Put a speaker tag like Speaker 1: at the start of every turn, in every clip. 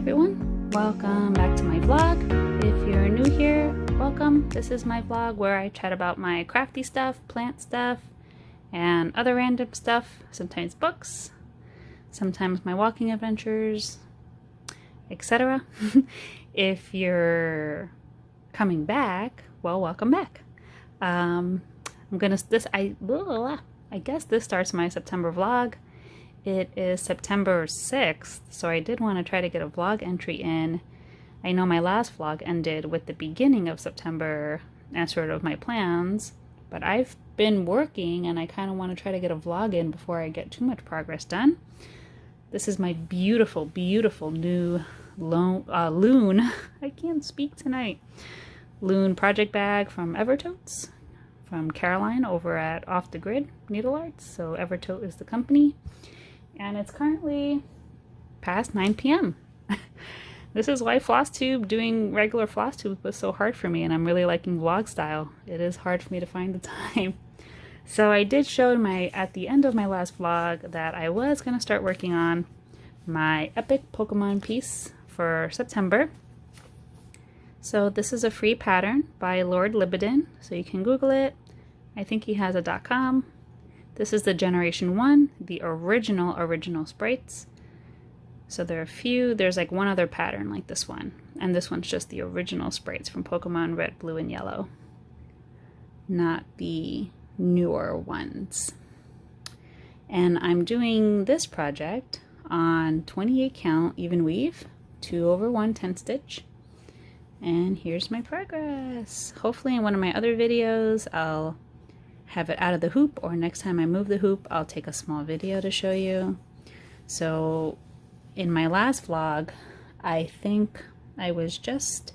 Speaker 1: everyone, welcome back to my vlog. If you're new here, welcome. This is my vlog where I chat about my crafty stuff, plant stuff, and other random stuff, sometimes books, sometimes my walking adventures, etc. If you're coming back, well, welcome back. I guess this starts my September vlog. It is September 6th, so I did want to try to get a vlog entry in. I know my last vlog ended with the beginning of September and sort of my plans, but I've been working and I kind of want to try to get a vlog in before I get too much progress done. This is my beautiful, beautiful new loon, I can't speak tonight, loon project bag from Evertotes, from Caroline over at Off the Grid Needle Arts. So Evertote is the company. And it's currently past 9 p.m. This is why Flosstube, doing regular Flosstube, was so hard for me, and I'm really liking vlog style. It is hard for me to find the time. So I did show at the end of my last vlog that I was going to start working on my epic Pokemon piece for September. So this is a free pattern by Lord Libidin, so you can Google it. I think he has a .com. This is the Generation 1, the original sprites. So there are a few, there's like one other pattern like this one. And this one's just the original sprites from Pokemon Red, Blue, and Yellow. Not the newer ones. And I'm doing this project on 28 count even weave, 2/1 10 stitch. And here's my progress. Hopefully in one of my other videos I'll have it out of the hoop, or next time I move the hoop I'll take a small video to show you. So in my last vlog I think I was just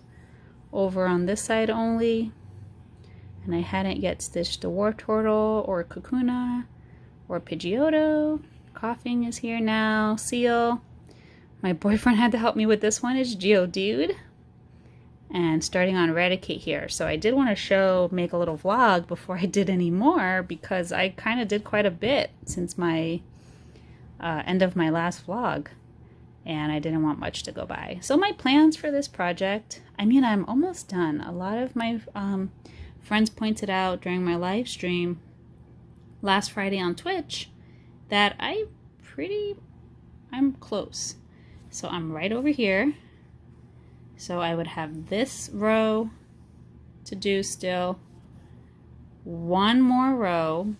Speaker 1: over on this side only, and I hadn't yet stitched a Wartortle or Kakuna or Pidgeotto. Coughing is here now. Seal. My boyfriend had to help me with this one. It's Geodude. And starting on Eradicate here. So I did want to make a little vlog before I did any more, because I kind of did quite a bit since my end of my last vlog, and I didn't want much to go by. So my plans for this project, I mean, I'm almost done. A lot of my friends pointed out during my live stream last Friday on Twitch that I'm close. So I'm right over here. So I would have this row to do still, one more row,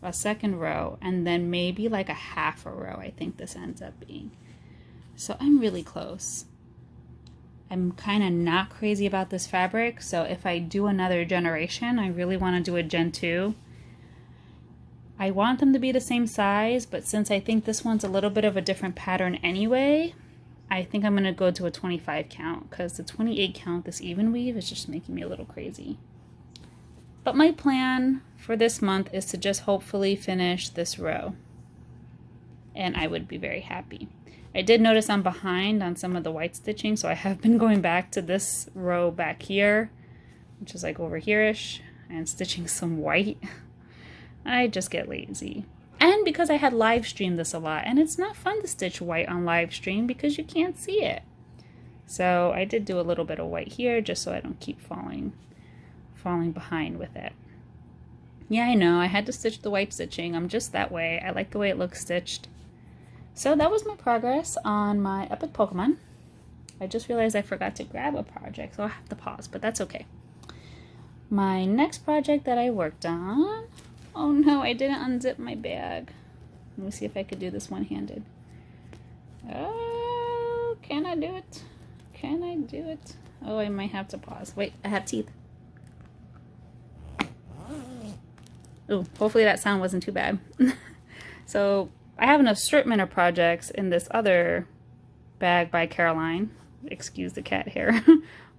Speaker 1: a second row, and then maybe like a half a row, I think this ends up being. So I'm really close. I'm kind of not crazy about this fabric, so if I do another generation, I really want to do a Gen 2. I want them to be the same size, but since I think this one's a little bit of a different pattern anyway, I think I'm going to go to a 25 count, because the 28 count, this even weave, is just making me a little crazy. But my plan for this month is to just hopefully finish this row, and I would be very happy. I did notice I'm behind on some of the white stitching, so I have been going back to this row back here, which is like over here-ish, and stitching some white. I just get lazy. And because I had live streamed this a lot, and it's not fun to stitch white on live stream because you can't see it. So I did do a little bit of white here just so I don't keep falling behind with it. Yeah, I know, I had to stitch the white stitching. I'm just that way. I like the way it looks stitched. So that was my progress on my epic Pokemon. I just realized I forgot to grab a project, so I'll have to pause, but that's okay. My next project that I worked on, oh no, I didn't unzip my bag. Let me see if I could do this one-handed. Oh, can I do it? Can I do it? Oh, I might have to pause. Wait, I have teeth. Oh, hopefully that sound wasn't too bad. So I have an assortment of projects in this other bag by Caroline. Excuse the cat hair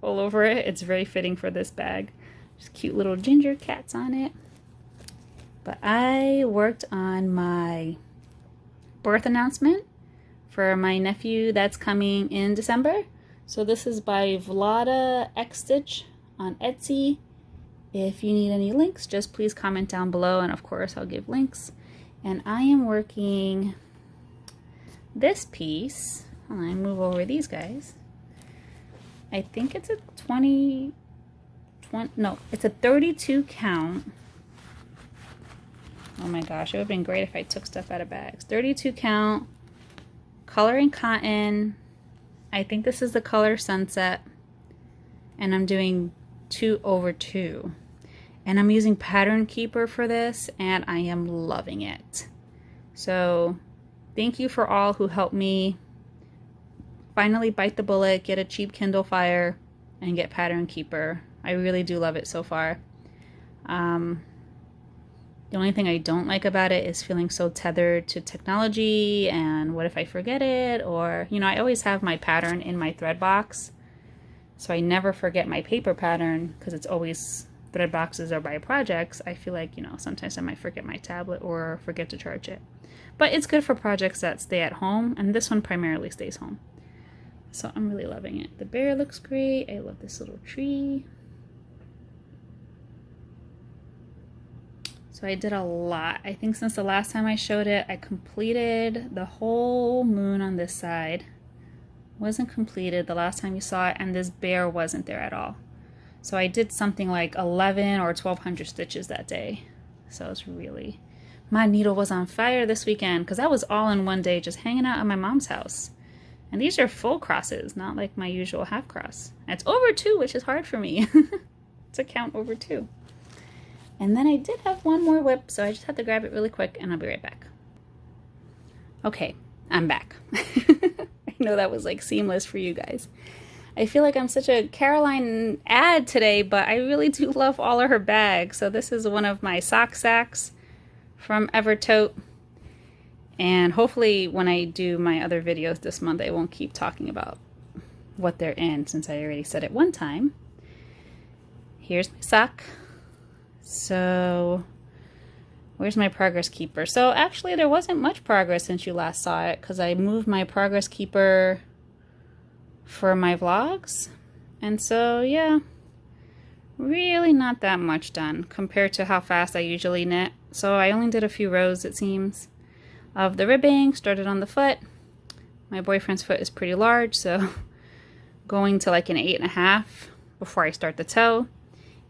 Speaker 1: all over it. It's very fitting for this bag. Just cute little ginger cats on it. But I worked on my birth announcement for my nephew that's coming in December. So this is by Vlada X Stitch on Etsy. If you need any links, just please comment down below, and of course I'll give links. And I am working this piece hold on, move over these guys. I think it's a 20, no, it's a 32 count. Oh my gosh, it would have been great if I took stuff out of bags. 32 count, coloring cotton. I think this is the color Sunset. And I'm doing 2/2. And I'm using Pattern Keeper for this, and I am loving it. So thank you for all who helped me finally bite the bullet, get a cheap Kindle Fire, and get Pattern Keeper. I really do love it so far. The only thing I don't like about it is feeling so tethered to technology, and what if I forget it? Or, you know, I always have my pattern in my thread box, so I never forget my paper pattern because it's always thread boxes or by projects. I feel like, you know, sometimes I might forget my tablet or forget to charge it. But it's good for projects that stay at home, and this one primarily stays home. So I'm really loving it. The bear looks great. I love this little tree. So I did a lot. I think since the last time I showed it, I completed the whole moon on this side. Wasn't completed the last time you saw it, and this bear wasn't there at all. So I did something like 11 or 1200 stitches that day. So it's really, my needle was on fire this weekend because I was all in one day just hanging out at my mom's house. And these are full crosses, not like my usual half cross. And it's over 2, which is hard for me to count over 2. And then I did have one more whip, so I just had to grab it really quick, and I'll be right back. Okay, I'm back. I know that was like seamless for you guys. I feel like I'm such a Caroline ad today, but I really do love all of her bags. So this is one of my sock sacks from Evertote. And hopefully when I do my other videos this month, I won't keep talking about what they're in, since I already said it one time. Here's my sock. So where's my progress keeper? So actually there wasn't much progress since you last saw it, because I moved my progress keeper for my vlogs. And so yeah, really not that much done compared to how fast I usually knit. So I only did a few rows, it seems, of the ribbing. Started on the foot. My boyfriend's foot is pretty large, so going to like an 8.5 before I start the toe.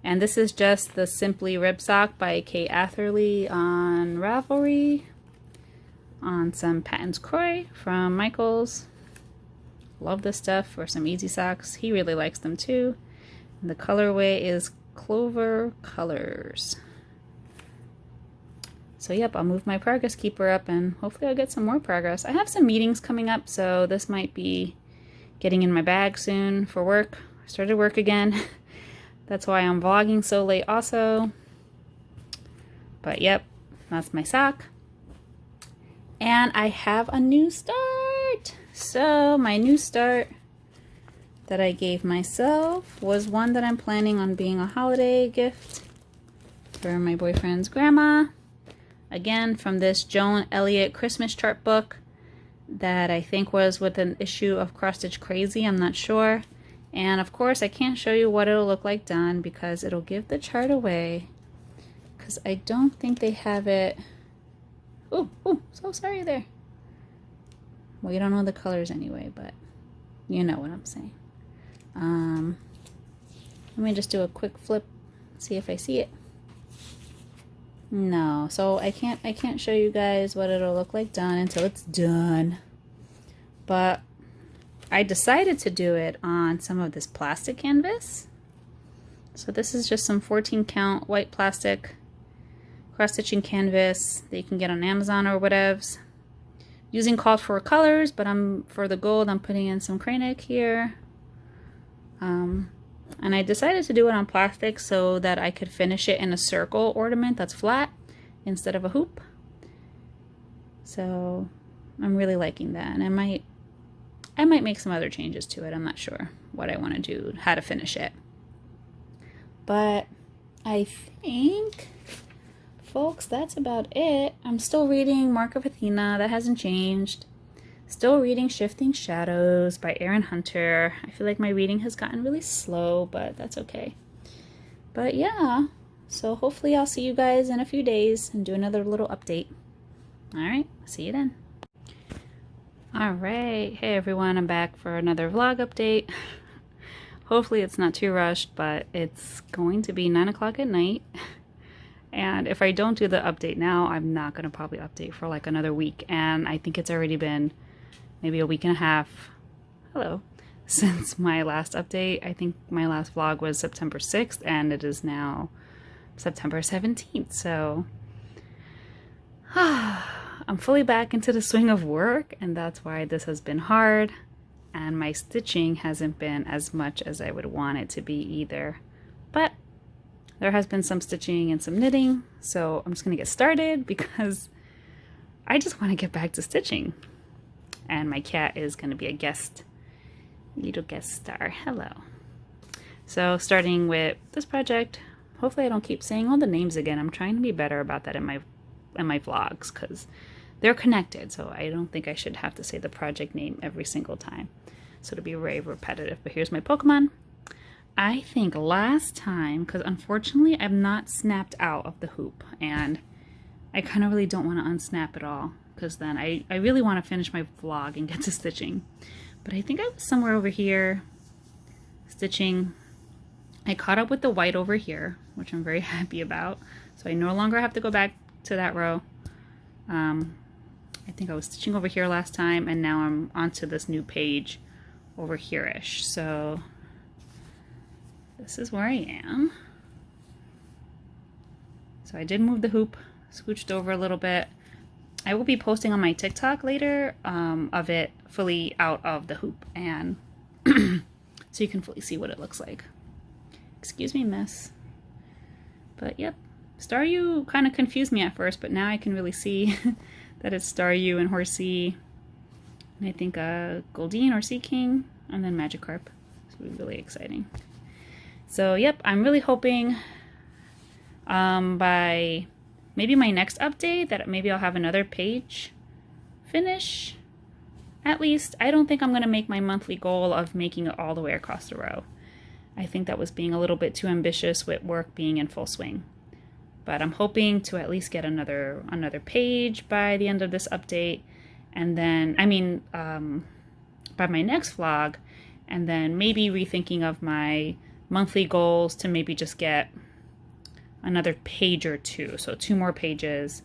Speaker 1: And this is just the Simply Rib Sock by Kate Atherley on Ravelry, on some Patons Croy from Michaels. Love this stuff for some easy socks. He really likes them too. And the colorway is Clover Colors. So yep, I'll move my progress keeper up and hopefully I'll get some more progress. I have some meetings coming up, so this might be getting in my bag soon for work. I started work again. That's why I'm vlogging so late also. But yep, that's my sock. And I have a new start. So my new start that I gave myself was one that I'm planning on being a holiday gift for my boyfriend's grandma. Again, from this Joan Elliott Christmas chart book that I think was with an issue of Cross Stitch Crazy, I'm not sure. And of course I can't show you what it'll look like done because it'll give the chart away, because I don't think they have it. Oh, so sorry there. Well, you don't know the colors anyway, but you know what I'm saying. Let me just do a quick flip, see if I see it. No, so I can't show you guys what it'll look like done until it's done. But I decided to do it on some of this plastic canvas. So this is just some 14 count white plastic cross-stitching canvas that you can get on Amazon or whatevs. Using called for colors, but for the gold I'm putting in some Kreinik here. And I decided to do it on plastic so that I could finish it in a circle ornament that's flat instead of a hoop. So I'm really liking that, and I might make some other changes to it. I'm not sure what I want to do, how to finish it. But I think, folks, that's about it. I'm still reading Mark of Athena. That hasn't changed. Still reading Shifting Shadows by Erin Hunter. I feel like my reading has gotten really slow, but that's okay. But yeah, so hopefully I'll see you guys in a few days and do another little update. All right, see you then. All right, hey everyone, I'm back for another vlog update. Hopefully it's not too rushed, but it's going to be 9 o'clock at night. And if I don't do the update now, I'm not going to probably update for like another week. And I think it's already been maybe a week and a half, since my last update. I think my last vlog was September 6th and it is now September 17th. So I'm fully back into the swing of work, and that's why this has been hard. And my stitching hasn't been as much as I would want it to be either. But there has been some stitching and some knitting, so I'm just going to get started because I just want to get back to stitching. And my cat is going to be a little guest star. Hello. So starting with this project, hopefully I don't keep saying all the names again. I'm trying to be better about that in my vlogs because they're connected, so I don't think I should have to say the project name every single time. So it'll be very repetitive. But here's my Pokemon. I think last time, because unfortunately I'm not snapped out of the hoop, and I kind of really don't want to unsnap it all, because then I really want to finish my vlog and get to stitching. But I think I was somewhere over here stitching. I caught up with the white over here, which I'm very happy about. So I no longer have to go back to that row. I think I was stitching over here last time, and now I'm onto this new page over here-ish. So this is where I am. So I did move the hoop, scooched over a little bit. I will be posting on my TikTok later of it fully out of the hoop, and so you can fully see what it looks like. Excuse me, miss. But yep, Staryu kind of confused me at first, but now I can really see that it's Staryu and Horsey, and I think Goldeen or Sea King, and then Magikarp. So it'll be really exciting. So yep, I'm really hoping by maybe my next update that maybe I'll have another page finish. At least, I don't think I'm going to make my monthly goal of making it all the way across the row. I think that was being a little bit too ambitious with work being in full swing. But I'm hoping to at least get another page by the end of this update, and then, by my next vlog, and then maybe rethinking of my monthly goals to maybe just get another page or two. So 2 more pages,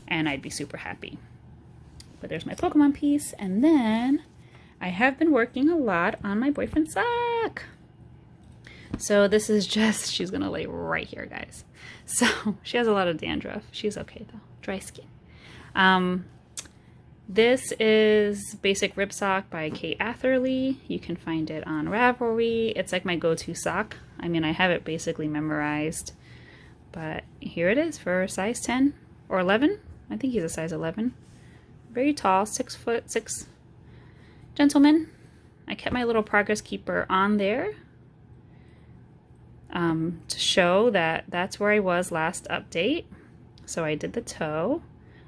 Speaker 1: and I'd be super happy. But there's my Pokemon piece, and then I have been working a lot on my boyfriend's sock. So this is just, she's gonna lay right here, guys. So she has a lot of dandruff. She's okay though, dry skin. This is Basic Rib Sock by Kate Atherley. You can find it on Ravelry. It's like my go-to sock. I mean, I have it basically memorized, but here it is for size 10 or 11. I think he's a size 11. Very tall, 6'6" gentleman. I kept my little progress keeper on there to show that that's where I was last update. So I did the toe.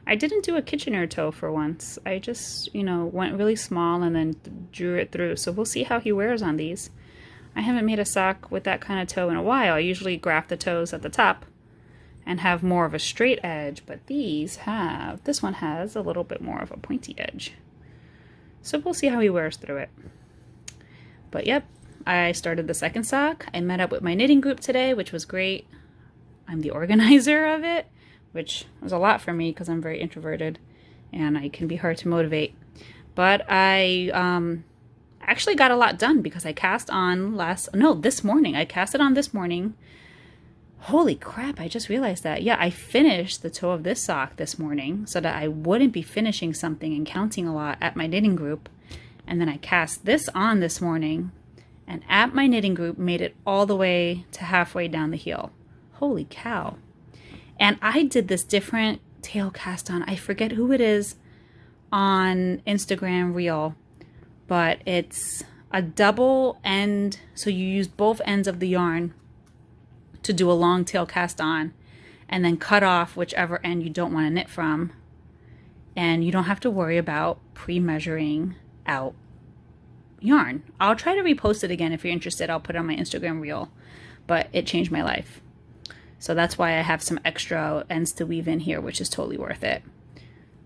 Speaker 1: I didn't do a Kitchener toe for once. I just, went really small and then drew it through. So we'll see how he wears on these. I haven't made a sock with that kind of toe in a while. I usually graft the toes at the top and have more of a straight edge, but this one has a little bit more of a pointy edge. So we'll see how he wears through it. But yep, I started the second sock. I met up with my knitting group today, which was great. I'm the organizer of it, which was a lot for me because I'm very introverted and I can be hard to motivate. But I actually got a lot done because I cast on this morning. I cast it on this morning. Holy crap, I just realized that. Yeah, I finished the toe of this sock this morning so that I wouldn't be finishing something and counting a lot at my knitting group. And then I cast this on this morning, and at my knitting group made it all the way to halfway down the heel. Holy cow. And I did this different tail cast on. I forget who it is on Instagram Reel, but it's a double end. So you use both ends of the yarn to do a long tail cast on, and then cut off whichever end you don't want to knit from. And you don't have to worry about pre-measuring out yarn. I'll try to repost it again if you're interested. I'll put it on my Instagram Reel, but it changed my life. So that's why I have some extra ends to weave in here, which is totally worth it.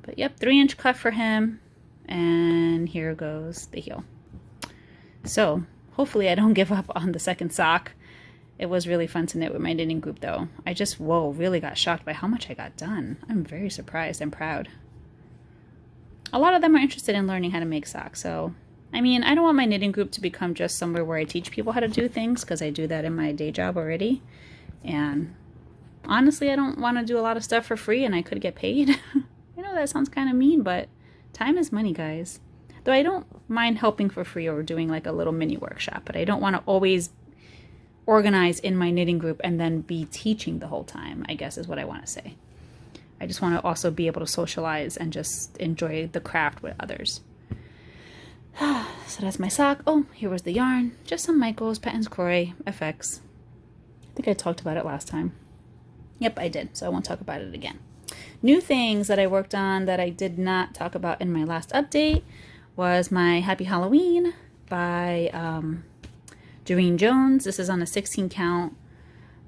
Speaker 1: But yep, 3-inch cut for him. and here goes the heel. So hopefully I don't give up on the second sock. It was really fun to knit with my knitting group though. I just, really got shocked by how much I got done. I'm very surprised and proud. A lot of them are interested in learning how to make socks, so I mean, I don't want my knitting group to become just somewhere where I teach people how to do things, because I do that in my day job already. And honestly, I don't want to do a lot of stuff for free and I could get paid. I know that sounds kind of mean, but time is money, guys. Though I don't mind helping for free or doing like a little mini workshop, but I don't want to always organize in my knitting group and then be teaching the whole time, I guess is what I want to say. I just want to also be able to socialize and just enjoy the craft with others. So that's my sock. Oh, here was the yarn. Just some Michaels, Patons Croy, FX. I think I talked about it last time. Yep, I did, so I won't talk about it again. New things that I worked on that I did not talk about in my last update was my Happy Halloween by Doreen Jones. This is on a 16 count.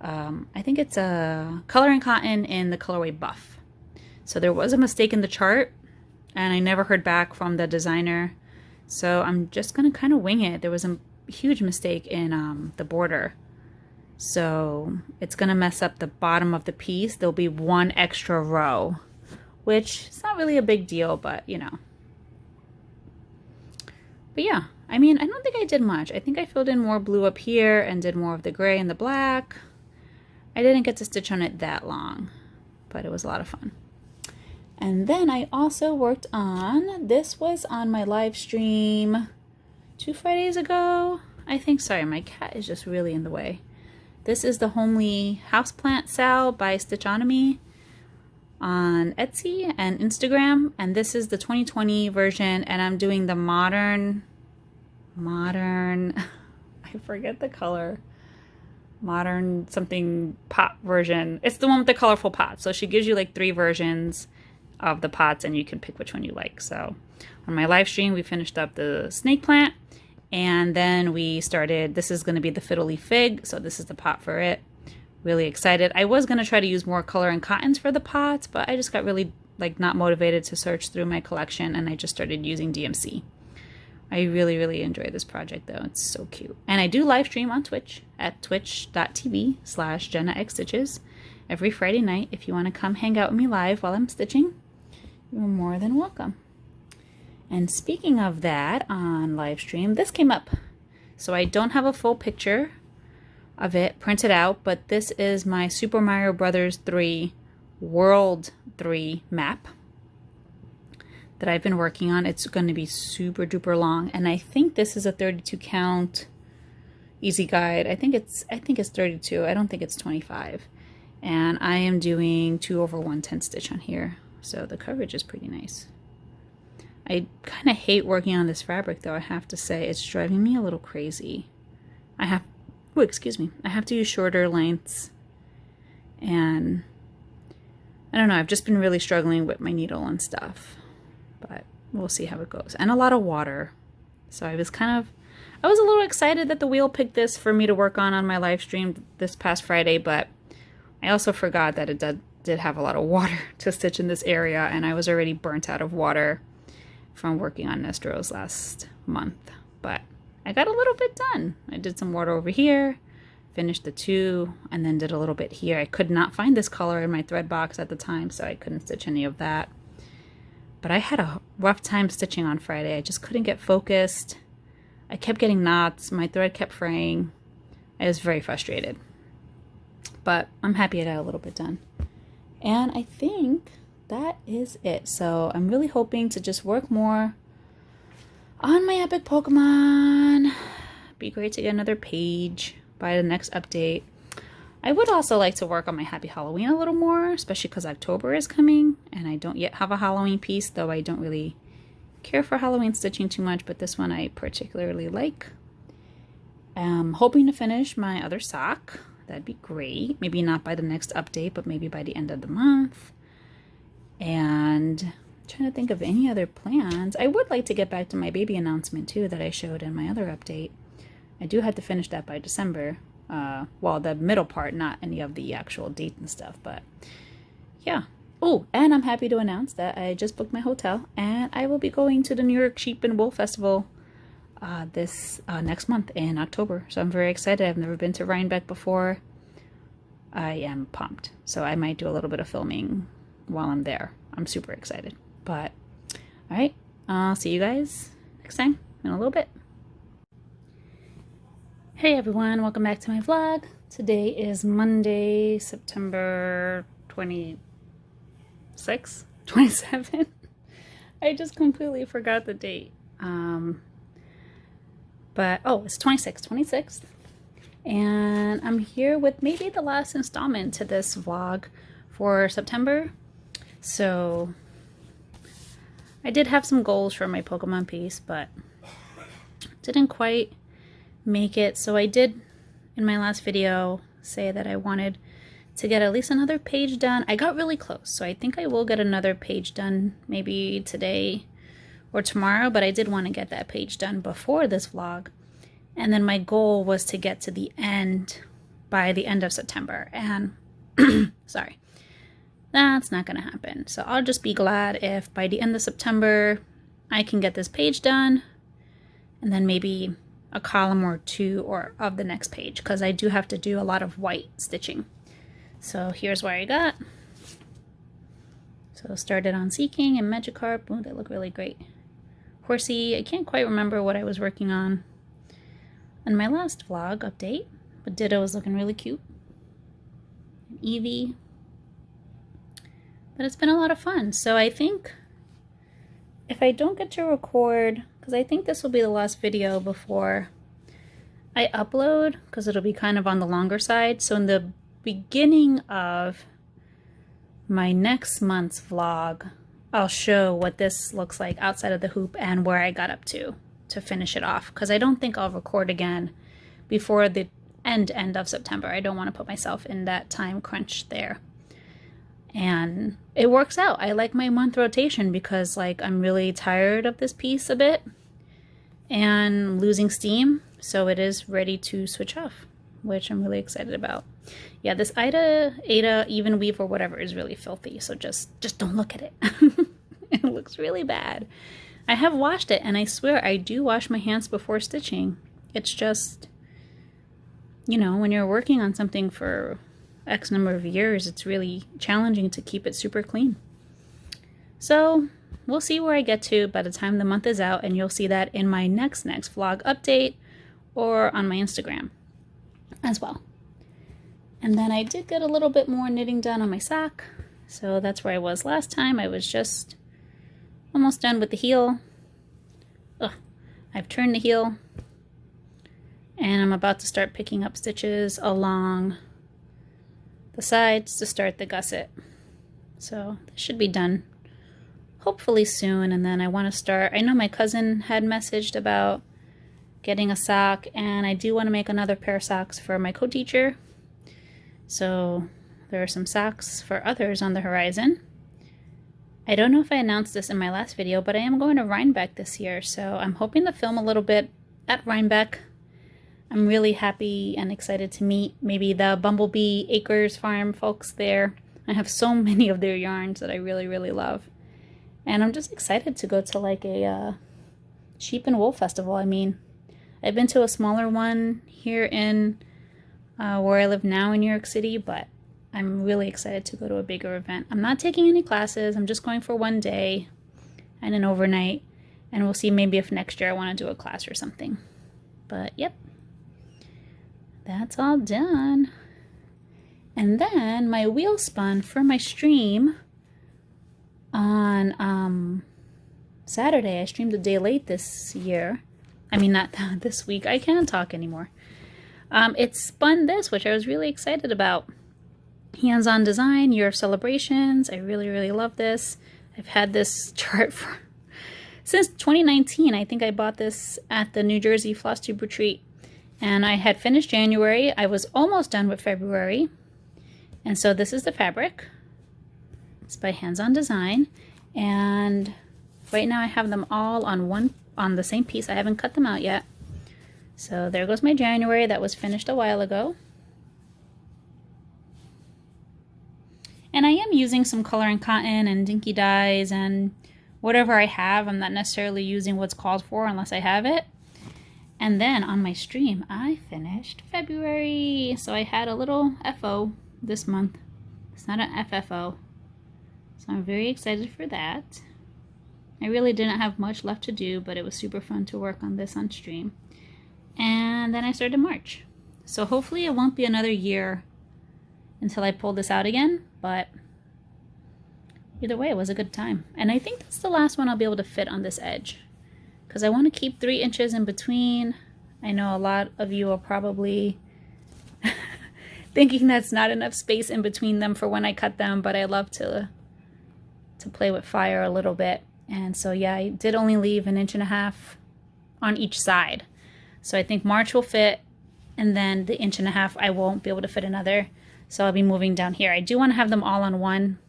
Speaker 1: I think it's a color and cotton in the colorway Buff. So there was a mistake in the chart and I never heard back from the designer. So I'm just going to kind of wing it. There was a huge mistake in the border. So it's going to mess up the bottom of the piece. There'll be one extra row, which is not really a big deal, but you know. But yeah, I mean, I don't think I did much. I think I filled in more blue up here and did more of the gray and the black. I didn't get to stitch on it that long, but it was a lot of fun. And then I also worked on, this was on my live stream 2 Fridays ago, I think. Sorry, my cat is just really in the way. This is the Homely Houseplant Sal by Stitchonomy on Etsy and Instagram. And this is the 2020 version, and I'm doing the modern, I forget the color. Modern something pot version. It's the one with the colorful pots. So she gives you like 3 versions of the pots and you can pick which one you like. So on my live stream, we finished up the snake plant and then we started, this is going to be the fiddle leaf fig. So this is the pot for it. Really excited. I was going to try to use more color and cottons for the pots, but I just got really like not motivated to search through my collection and I just started using DMC. I really, really enjoy this project though. It's so cute. And I do live stream on Twitch at twitch.tv/JennaXStitches every Friday night. If you want to come hang out with me live while I'm stitching, you're more than welcome. And speaking of that, on live stream, this came up. So I don't have a full picture of it printed out, but this is my Super Mario Brothers 3 World 3 map that I've been working on. It's going to be super duper long, and I think this is a 32 count easy guide. I think it's 32. I don't think it's 25. And I am doing 2/110 stitch on here. So the coverage is pretty nice. I kind of hate working on this fabric though, I have to say. It's driving me a little crazy. I have to use shorter lengths. And I don't know, I've just been really struggling with my needle and stuff. But we'll see how it goes. And a lot of water. So I was a little excited that the wheel picked this for me to work on my live stream this past Friday, but I also forgot that it did have a lot of water to stitch in this area, and I was already burnt out of water from working on Nestros last month. But I got a little bit done. I did some water over here, finished the 2, and then did a little bit here. I could not find this color in my thread box at the time, so I couldn't stitch any of that. But I had a rough time stitching on Friday. I just couldn't get focused. I kept getting knots. My thread kept fraying. I was very frustrated. But I'm happy I got a little bit done. And I think that is it. So I'm really hoping to just work more on my epic Pokemon. Be great to get another page by the next update. I would also like to work on my Happy Halloween a little more, especially because October is coming and I don't yet have a Halloween piece, though I don't really care for Halloween stitching too much, but this one I particularly like. I'm hoping to finish my other sock. That'd be great. Maybe not by the next update, but maybe by the end of the month. And I'm trying to think of any other plans. I would like to get back to my baby announcement too that I showed in my other update. I do have to finish that by December. Well, the middle part, not any of the actual date and stuff, but yeah. Oh, and I'm happy to announce that I just booked my hotel and I will be going to the New York Sheep and Wool Festival this next month in October. So I'm very excited. I've never been to Rhinebeck before. I am pumped. So I might do a little bit of filming while I'm there. I'm super excited. But, all right, I'll see you guys next time in a little bit. Hey everyone, welcome back to my vlog. Today is Monday, September 26th, 27th. I just completely forgot the date. But, oh, it's 26th. And I'm here with maybe the last installment to this vlog for September. So, I did have some goals for my Pokemon piece, but didn't quite make it. So I did, in my last video, say that I wanted to get at least another page done. I got really close, so I think I will get another page done maybe today or tomorrow, but I did want to get that page done before this vlog. And then my goal was to get to the end by the end of September, and sorry, that's not gonna happen. So I'll just be glad if by the end of September I can get this page done, and then maybe a column or two or of the next page, because I do have to do a lot of white stitching. So here's what I got. So started on Seeking and Magikarp. Oh, they look really great. Horsey, I can't quite remember what I was working on in my last vlog update, but Ditto is looking really cute. And Eevee. But it's been a lot of fun. So I think if I don't get to record, because I think this will be the last video before I upload, because it'll be kind of on the longer side. So in the beginning of my next month's vlog, I'll show what this looks like outside of the hoop and where I got up to finish it off, because I don't think I'll record again before the end of September. I don't want to put myself in that time crunch there. And it works out. I like my month rotation because, like, I'm really tired of this piece a bit and losing steam, so it is ready to switch off, which I'm really excited about. Yeah, this Ada even weave or whatever is really filthy, so just don't look at it. It looks really bad. I have washed it, and I swear I do wash my hands before stitching. It's just, you know, when you're working on something for X number of years, it's really challenging to keep it super clean. So we'll see where I get to by the time the month is out, and you'll see that in my next vlog update or on my Instagram as well. And then I did get a little bit more knitting done on my sock, so that's where I was last time. I was just almost done with the heel. I've turned the heel, and I'm about to start picking up stitches along the sides to start the gusset. So this should be done hopefully soon. And then I want to start, I know my cousin had messaged about getting a sock, and I do want to make another pair of socks for my co-teacher. So there are some socks for others on the horizon. I don't know if I announced this in my last video, but I am going to Rhinebeck this year, so I'm hoping to film a little bit at Rhinebeck. I'm really happy and excited to meet maybe the Bumblebee Acres Farm folks there. I have so many of their yarns that I really, really love. And I'm just excited to go to like a sheep and wool festival. I mean, I've been to a smaller one here in where I live now in New York City, but I'm really excited to go to a bigger event. I'm not taking any classes. I'm just going for one day and an overnight. And we'll see maybe if next year I want to do a class or something. But yep. That's all done. And then my wheel spun for my stream on Saturday. I streamed a day late this year. I mean, not this week. I can't talk anymore. It spun this, which I was really excited about. Hands-on design, year of celebrations. I really, really love this. I've had this chart since 2019. I think I bought this at the New Jersey Flosstube retreat. And I had finished January. I was almost done with February. And so this is the fabric. It's by Hands-On Design. And right now I have them all on the same piece. I haven't cut them out yet. So there goes my January. That was finished a while ago. And I am using some coloring cotton and dinky dyes and whatever I have. I'm not necessarily using what's called for unless I have it. And then on my stream, I finished February. So I had a little FO this month. It's not an FFO. So I'm very excited for that. I really didn't have much left to do, but it was super fun to work on this on stream. And then I started March. So hopefully it won't be another year until I pull this out again, but either way, it was a good time. And I think that's the last one I'll be able to fit on this edge, because I want to keep 3 inches in between. I know a lot of you are probably thinking that's not enough space in between them for when I cut them, but I love to play with fire a little bit. And so yeah, I did only leave 1.5 inches on each side. So I think March will fit, and then the 1.5 inches I won't be able to fit another. So I'll be moving down here. I do want to have them all on one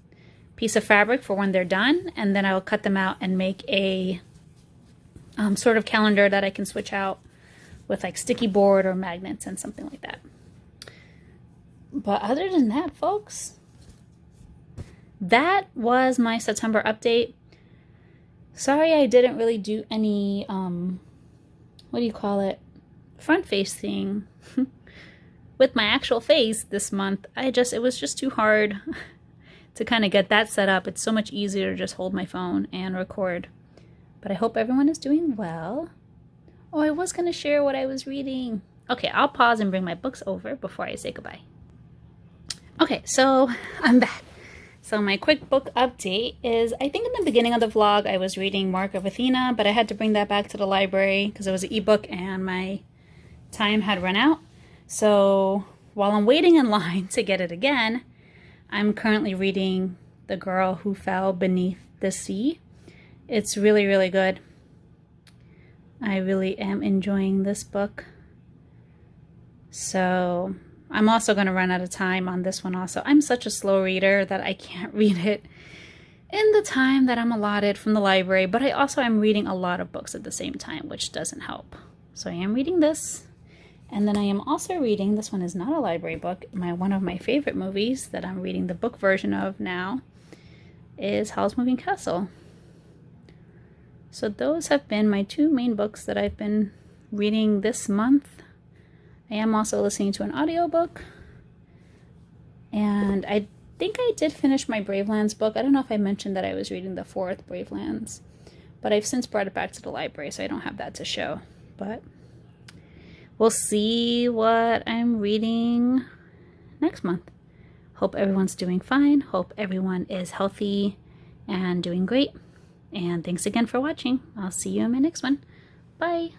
Speaker 1: piece of fabric for when they're done, and then I will cut them out and make a sort of calendar that I can switch out with like sticky board or magnets and something like that. But other than that, folks, that was my September update. Sorry I didn't really do any, what do you call it, front face thing with my actual face this month. It was just too hard to kind of get that set up. It's so much easier to just hold my phone and record. But I hope everyone is doing well. Oh, I was going to share what I was reading. Okay, I'll pause and bring my books over before I say goodbye. Okay, so I'm back. So my quick book update is, I think in the beginning of the vlog I was reading Mark of Athena, but I had to bring that back to the library because it was an ebook and my time had run out. So while I'm waiting in line to get it again, I'm currently reading The Girl Who Fell Beneath the Sea. It's really, really good. I really am enjoying this book. So I'm also going to run out of time on this one also. I'm such a slow reader that I can't read it in the time that I'm allotted from the library, but I also am reading a lot of books at the same time, which doesn't help. So I am reading this, and then I am also reading, this one is not a library book, one of my favorite movies that I'm reading the book version of now is Howl's Moving Castle. So those have been my 2 main books that I've been reading this month. I am also listening to an audiobook, and I think I did finish my Bravelands book. I don't know if I mentioned that I was reading the 4th Bravelands, but I've since brought it back to the library, so I don't have that to show. But we'll see what I'm reading next month. Hope everyone's doing fine. Hope everyone is healthy and doing great. And thanks again for watching. I'll see you in my next one. Bye.